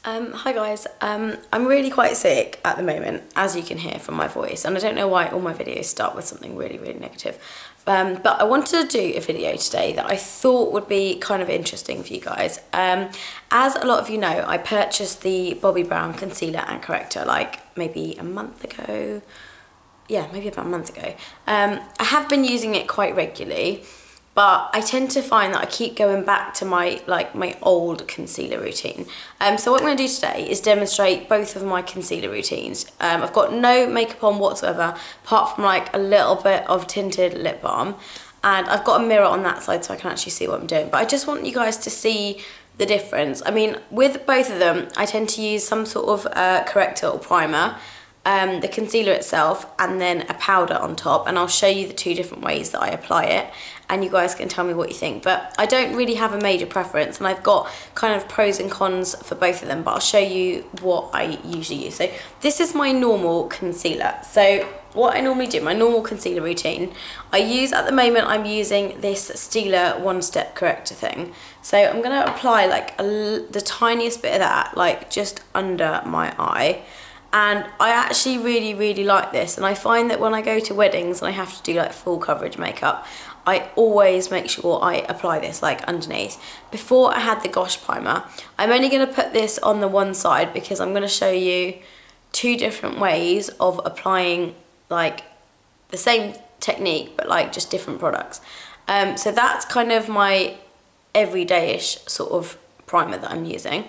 Hi guys, I'm really quite sick at the moment, as you can hear from my voice, and I don't know why all my videos start with something really negative. But I wanted to do a video today that I thought would be kind of interesting for you guys. As a lot of you know, I purchased the Bobbi Brown concealer and corrector like maybe a month ago. Yeah, maybe about a month ago. I have been using it quite regularly, but I tend to find that I keep going back to my old concealer routine. So what I'm going to do today is demonstrate both of my concealer routines. I've got no makeup on whatsoever, apart from like a little bit of tinted lip balm, and I've got a mirror on that side so I can actually see what I'm doing. But I just want you guys to see the difference. I mean, with both of them, I tend to use some sort of corrector or primer, the concealer itself, and then a powder on top, and I'll show you the two different ways that I apply it, and you guys can tell me what you think. But I don't really have a major preference, and I've got kind of pros and cons for both of them, but I'll show you what I usually use. So this is my normal concealer. So what I normally do, my normal concealer routine, I use, at the moment I'm using this Stila one-step corrector thing. So I'm going to apply like the tiniest bit of that, like just under my eye. And I actually really like this, and I find that when I go to weddings and I have to do like full coverage makeup, I always make sure I apply this like underneath. Before I had the Gosh primer, I'm only going to put this on the one side because I'm going to show you two different ways of applying like the same technique but like just different products. So that's kind of my everyday-ish sort of primer that I'm using.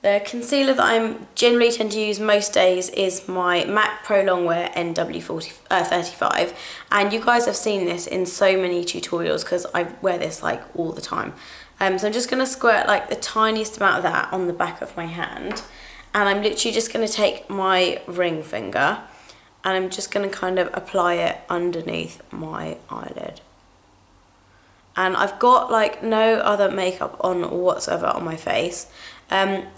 The concealer that I generally tend to use most days is my MAC Pro Longwear Nw 35, and you guys have seen this in so many tutorials because I wear this like all the time. So I'm just going to squirt like the tiniest amount of that on the back of my hand, and I'm literally just going to take my ring finger and I'm just going to kind of apply it underneath my eyelid. And I've got like no other makeup on whatsoever on my face.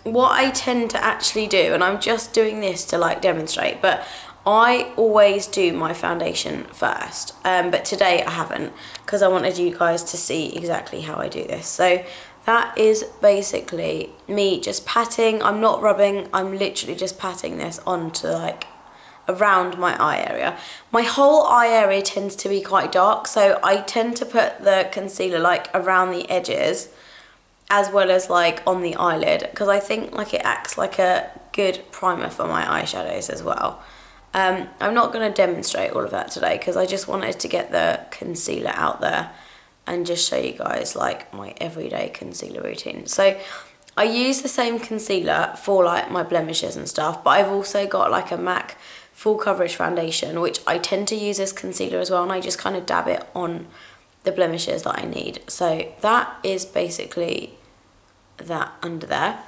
What I tend to actually do, and I'm just doing this to like demonstrate, but I always do my foundation first. But today I haven't, because I wanted you guys to see exactly how I do this. So that is basically me just patting. I'm not rubbing, I'm literally just patting this onto like around my eye area. My whole eye area tends to be quite dark, so I tend to put the concealer like around the edges as well as like on the eyelid, because I think like it acts like a good primer for my eyeshadows as well. I'm not going to demonstrate all of that today because I just wanted to get the concealer out there and just show you guys like my everyday concealer routine. So I use the same concealer for like my blemishes and stuff, but I've also got like a MAC full coverage foundation, which I tend to use as concealer as well, and I just kind of dab it on the blemishes that I need. So that is basically that under there.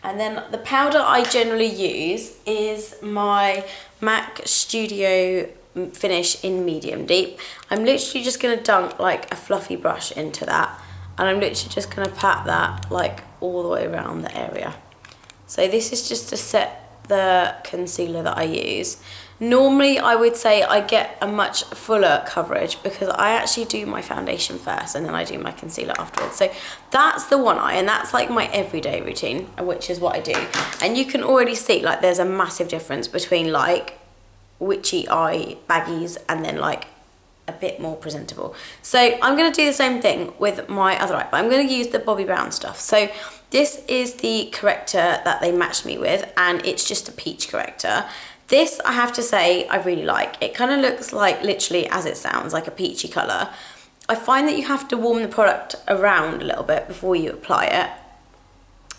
And then the powder I generally use is my MAC Studio Finish in Medium Deep. I'm literally just going to dunk like a fluffy brush into that, and I'm literally just going to pat that like all the way around the area. So this is just to set the concealer that I use. Normally I would say I get a much fuller coverage because I actually do my foundation first and then I do my concealer afterwards. So that's the one eye, and that's like my everyday routine, which is what I do. And you can already see like there's a massive difference between like witchy eye baggies and then like a bit more presentable. So I'm going to do the same thing with my other eye, but I'm going to use the Bobbi Brown stuff. So this is the corrector that they matched me with, and it's just a peach corrector. This, I have to say, I really like. It kind of looks like, literally as it sounds, like a peachy colour. I find that you have to warm the product around a little bit before you apply it.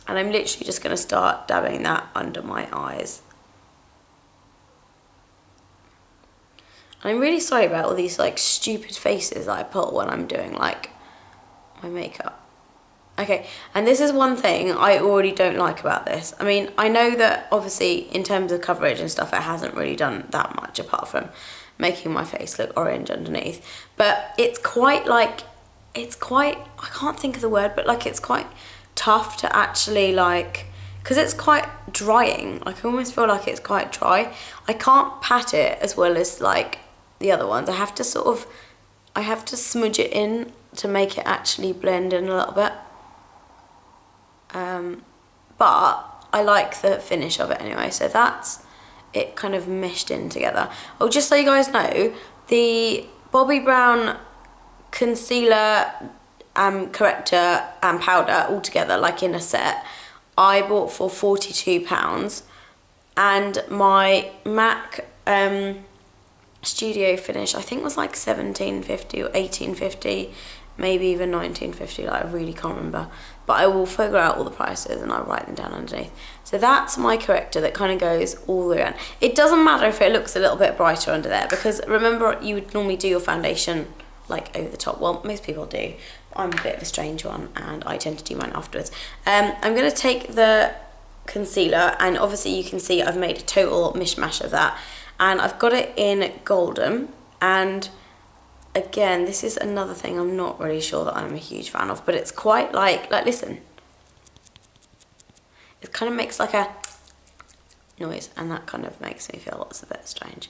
And I'm literally just going to start dabbing that under my eyes. I'm really sorry about all these like stupid faces that I put when I'm doing like my makeup. Okay, and this is one thing I already don't like about this. I mean, I know that obviously in terms of coverage and stuff, it hasn't really done that much apart from making my face look orange underneath. But it's quite like, I can't think of the word, but like it's quite tough to actually like, because it's quite drying. Like I almost feel like it's quite dry. I can't pat it as well as like the other ones. I have to smudge it in to make it actually blend in a little bit. but I like the finish of it anyway. So that's it, kind of meshed in together. Oh, just so you guys know, the Bobbi Brown concealer, corrector and powder all together, like in a set, I bought for £42, and my MAC Studio Finish I think was like £17.50 or £18.50, maybe even £19.50, like I really can't remember, but I will figure out all the prices and I'll write them down underneath. So that's my corrector that kind of goes all the way around. It doesn't matter if it looks a little bit brighter under there, because remember, you would normally do your foundation like over the top. Well, most people do. I'm a bit of a strange one and I tend to do mine afterwards. I'm going to take the concealer, and obviously you can see I've made a total mishmash of that, and I've got it in golden. And again, this is another thing I'm not really sure that I'm a huge fan of, but it's quite like listen, it kind of makes like a noise, and that kind of makes me feel it's a bit strange.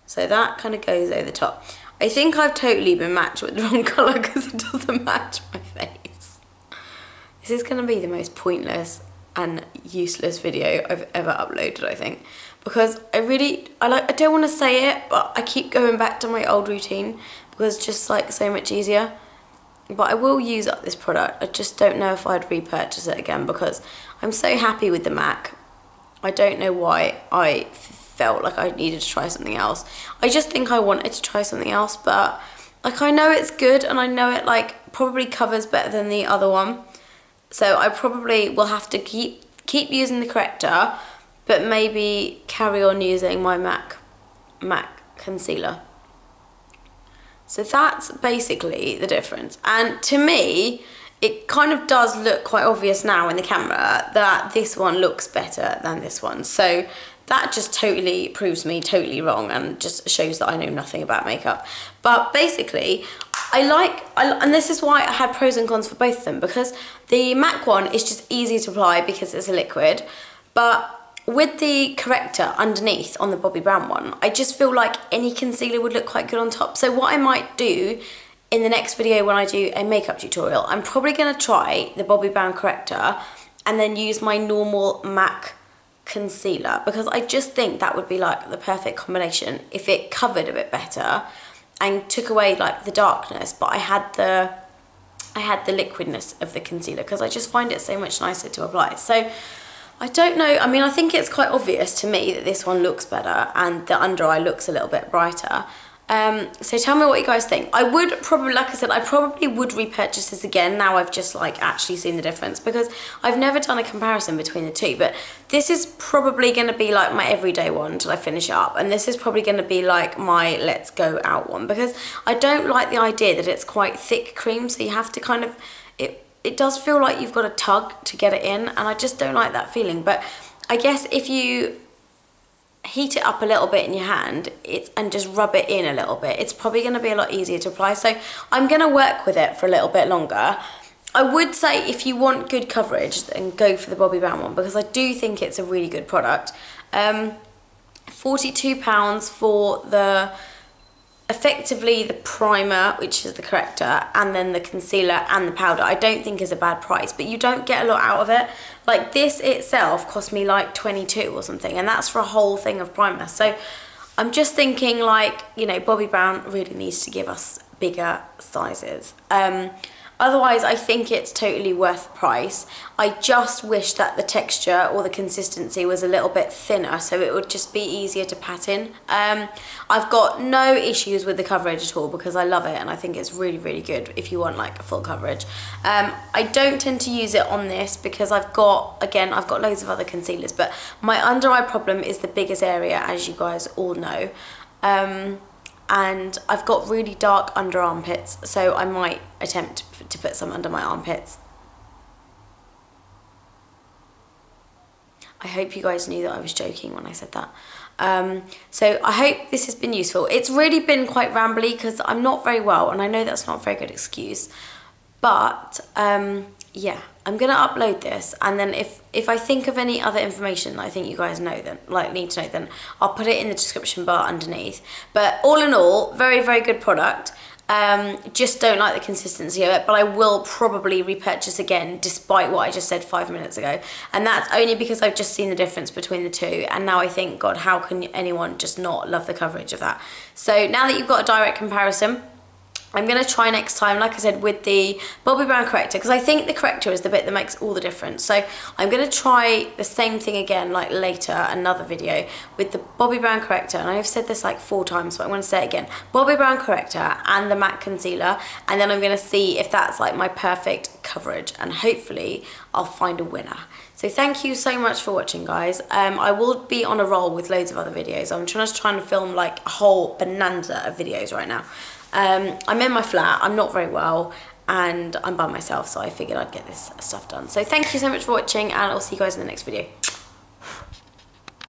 So that kind of goes over the top. I think I've totally been matched with the wrong colour because it doesn't match my face. This is going to be the most pointless and useless video I've ever uploaded, I think, because I don't want to say it, but I keep going back to my old routine because it's just like so much easier. But I will use up this product. I just don't know if I'd repurchase it again because I'm so happy with the MAC. I don't know why I felt like I needed to try something else. I just think I wanted to try something else, but like I know it's good and I know it like probably covers better than the other one. So I probably will have to keep using the corrector, but maybe carry on using my MAC concealer. So that's basically the difference. And to me, it kind of does look quite obvious now in the camera that this one looks better than this one. So that just totally proves me totally wrong and just shows that I know nothing about makeup. But basically, and this is why I had pros and cons for both of them, because the MAC one is just easy to apply because it's a liquid, but with the corrector underneath on the Bobbi Brown one, I just feel like any concealer would look quite good on top. So what I might do in the next video when I do a makeup tutorial, I'm probably going to try the Bobbi Brown corrector and then use my normal MAC concealer, because I just think that would be like the perfect combination if it covered a bit better and took away like the darkness, but I had the liquidness of the concealer, because I just find it so much nicer to apply. So I don't know, I mean, I think it's quite obvious to me that this one looks better and the under eye looks a little bit brighter. So tell me what you guys think. I would probably, like I said, I probably would repurchase this again now I've just like actually seen the difference, because I've never done a comparison between the two, but this is probably going to be like my everyday one until I finish it up, and this is probably going to be like my let's go out one, because I don't like the idea that it's quite thick cream, so you have to kind of, it does feel like you've got to tug to get it in, and I just don't like that feeling. But I guess if you heat it up a little bit in your hand and just rub it in a little bit, it's probably going to be a lot easier to apply. So I'm going to work with it for a little bit longer. I would say if you want good coverage, then go for the Bobbi Brown one, because I do think it's a really good product. £42 for the effectively the primer, which is the corrector, and then the concealer and the powder, I don't think is a bad price, but you don't get a lot out of it. Like this itself cost me like 22 or something, and that's for a whole thing of primer. So I'm just thinking, like, you know, Bobbi Brown really needs to give us bigger sizes. Otherwise, I think it's totally worth the price. I just wish that the texture or the consistency was a little bit thinner, so it would just be easier to pat in. I've got no issues with the coverage at all, because I love it and I think it's really, really good if you want like a full coverage. I don't tend to use it on this because I've got loads of other concealers, but my under eye problem is the biggest area, as you guys all know. And I've got really dark under armpits, so I might attempt to put some under my armpits. I hope you guys knew that I was joking when I said that. So I hope this has been useful. It's really been quite rambly because I'm not very well, and I know that's not a very good excuse, but yeah, I'm gonna upload this, and then if I think of any other information that I think you guys know, then need to know, then I'll put it in the description bar underneath. But all in all, very, very good product. Just don't like the consistency of it, but I will probably repurchase again despite what I just said 5 minutes ago. And that's only because I've just seen the difference between the two, and now I think, God, how can anyone just not love the coverage of that? So now that you've got a direct comparison, I'm going to try next time, like I said, with the Bobbi Brown Corrector, because I think the Corrector is the bit that makes all the difference. So I'm going to try the same thing again, like later, another video, with the Bobbi Brown Corrector. And I've said this like 4 times, but I'm going to say it again. Bobbi Brown Corrector and the matte concealer. And then I'm going to see if that's like my perfect coverage. And hopefully I'll find a winner. So thank you so much for watching, guys. I will be on a roll with loads of other videos. I'm trying to film like a whole bonanza of videos right now. I'm in my flat, I'm not very well, and I'm by myself, so I figured I'd get this stuff done. So thank you so much for watching, and I'll see you guys in the next video.